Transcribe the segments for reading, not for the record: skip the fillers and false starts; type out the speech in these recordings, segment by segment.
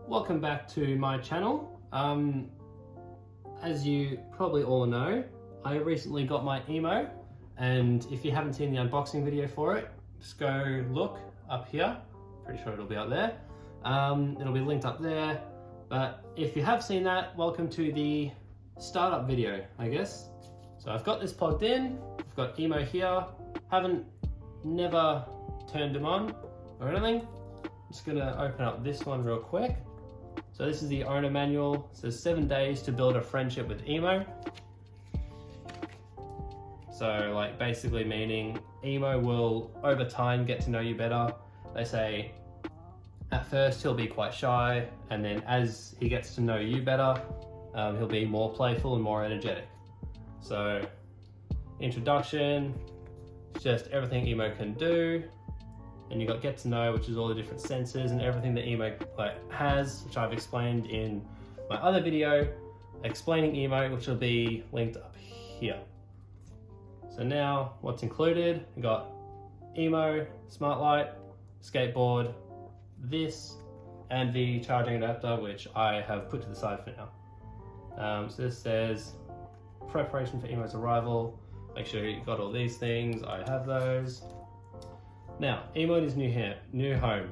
Welcome back to my channel. As you probably all know, I recently got my emo, and if you haven't seen the unboxing video for it, just go look up here. Pretty sure it'll be up there. It'll be linked up there. But if you have seen that, welcome to the startup video, I guess. So I've got this plugged in. I've got emo here. Never turned him on or anything. I'm just gonna open up this one real quick. So this is the owner manual. It says 7 days to build a friendship with emo. So like basically meaning emo will over time get to know you better. They say at first he'll be quite shy, and then as he gets to know you better, he'll be more playful and more energetic. So introduction, it's just everything emo can do. And you got get to know, which is all the different senses and everything that emo has, which I've explained in my other video explaining emo, which will be linked up here. So now what's included, we got emo, smart light, skateboard, this, and the charging adapter, which I have put to the side for now. So this says preparation for emo's arrival. Make sure you got all these things. I have those. Now, emo in his new home.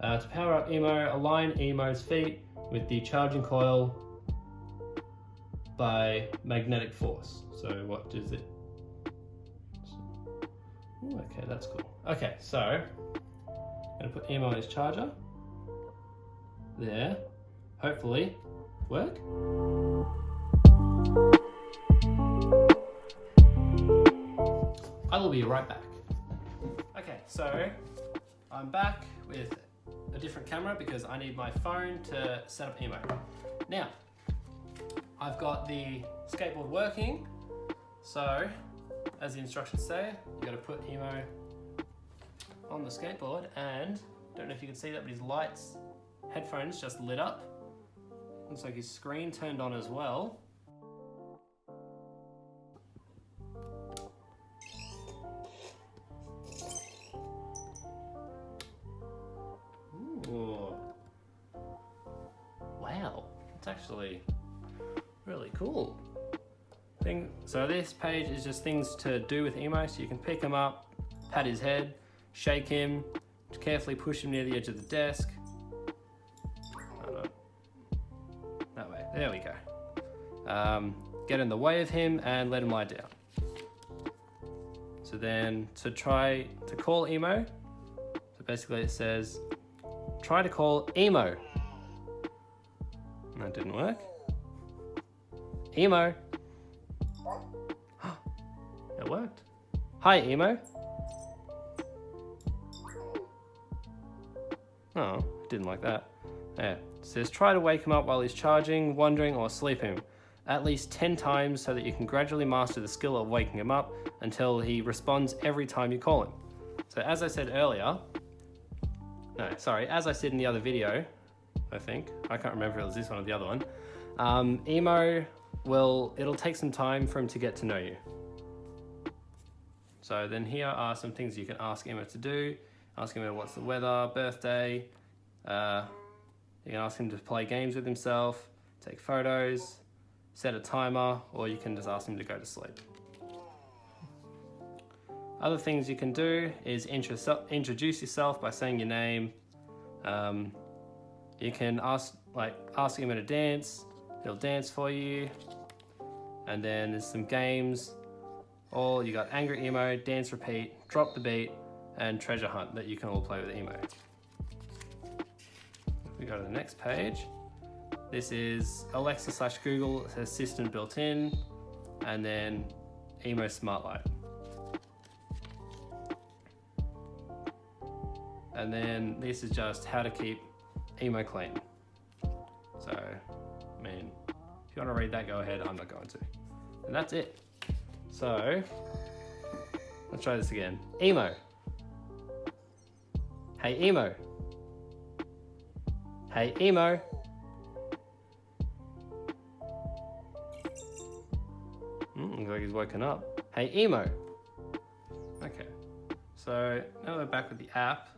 To power up emo, align emo's feet with the charging coil by magnetic force. So what is it? Ooh, okay, that's cool. Okay, so I'm gonna put emo in his charger. There. Hopefully work. I will be right back. Okay, so I'm back with a different camera because I need my phone to set up emo. Now, I've got the skateboard working. So, as the instructions say, you gotta put emo on the skateboard, and don't know if you can see that, but his lights, headphones just lit up. Looks like his screen turned on as well. Ooh. Wow, it's actually really cool. So this page is just things to do with emo, so you can pick him up, pat his head, shake him, carefully push him near the edge of the desk. That way, there we go. Get in the way of him and let him lie down. So then to try to call emo, so basically it says, try to call emo. That didn't work. Emo. It worked. Hi, emo. Oh, didn't like that. Yeah. It says try to wake him up while he's charging, wandering, or sleeping at least 10 times so that you can gradually master the skill of waking him up until he responds every time you call him. So as I said earlier, as I said in the other video, I think, I can't remember if it was this one or the other one, emo it'll take some time for him to get to know you. So then here are some things you can ask emo to do. Ask him what's the weather, birthday. You can ask him to play games with himself, take photos, set a timer, or you can just ask him to go to sleep. Other things you can do is introduce yourself by saying your name. You can ask him to dance. He'll dance for you. And then there's some games. You got angry emo, dance repeat, drop the beat, and treasure hunt that you can all play with emo. If we go to the next page, this is Alexa/Google Assistant built in, and then emo smart light. And then this is just how to keep emo clean. So, I mean, if you want to read that, go ahead. I'm not going to. And that's it. So, let's try this again. Emo. Hey, emo. Hey, emo. Looks like he's woken up. Hey, emo. Okay. So, now we're back with the app.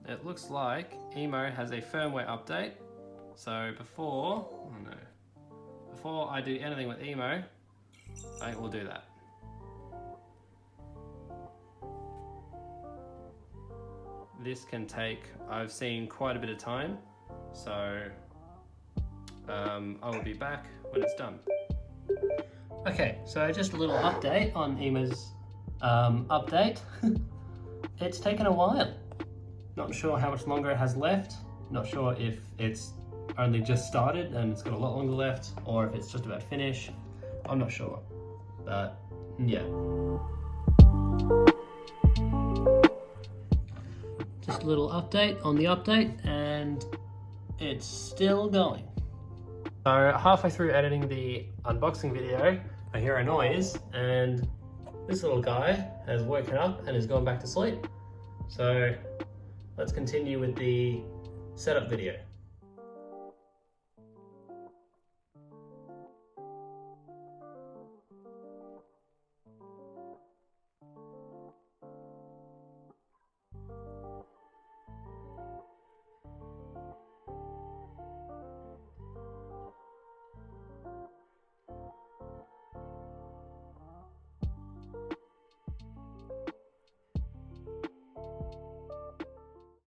it looks like Emo has a firmware update. So before I do anything with Emo, I will do that. This can take, I've seen, quite a bit of time, so I will be back when it's done. Okay, so just a little update on Emo's update. It's taken a while. Not sure how much longer it has left. Not sure if it's only just started and it's got a lot longer left, or if it's just about finished. I'm not sure, but yeah. Just a little update on the update, and it's still going. So halfway through editing the unboxing video, I hear a noise, and this little guy has woken up and has gone back to sleep. So let's continue with the setup video.